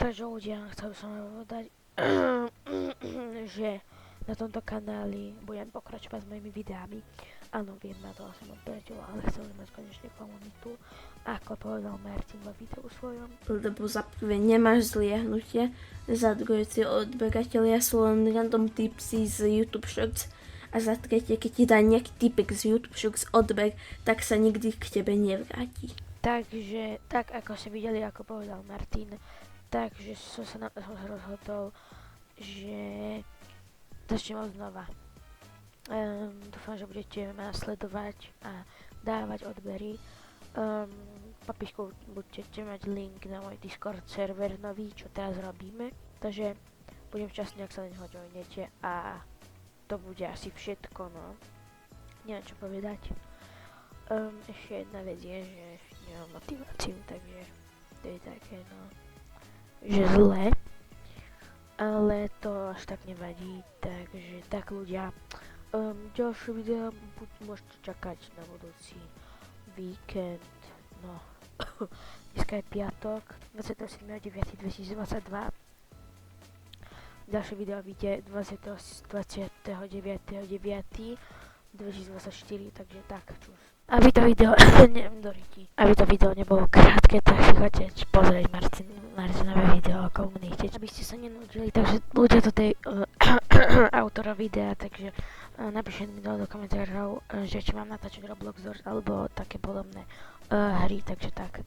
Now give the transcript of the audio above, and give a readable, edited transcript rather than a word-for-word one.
Takže ľudia, chcel som vám povedať, že na tomto kanáli budem pokračovať s mojimi videami. Áno, viem, na to som od priateľa, ale chcel mať konečne komunitu, ako povedal Martin vo videu svojom. Lebo za prvé nemáš zliehnutie, za druhé si odberatelia sú len random tipsy z YouTube Shorts a za tretie, keď ti dá nejaký tipek z YouTube Shorts odber, tak sa nikdy k tebe nevráti. Takže, tak ako ste videli, ako povedal Martin, takže som sa rozhodol, že začnem od znova. Dúfam, že budete ma sledovať a dávať odbery. Po písku budete mať link na môj Discord server nový, čo teraz robíme. Takže budem šťastný, ak sa na neho joinete a to bude asi všetko, no. Neviem čo povedať. Ešte jedna vec je, že nemám motiváciu, takže to je také, no, že zle. Ale to až tak nevadí, takže tak ľudia. Ďalšie video môžete čakať na budúci víkend, no. Dneska je piatok, 27.9.2022. Ďalšie video vyjde 29.9.2024, takže tak, čus. Aby to video, aby to video nebolo krátke, tak si chodite pozrieť Martinové video o komunite, aby ste sa nenudili, takže ľudia toto je autora videa, takže napíšte mi do komentárov, že či mám natáčať Roblox alebo také podobné hry, takže tak.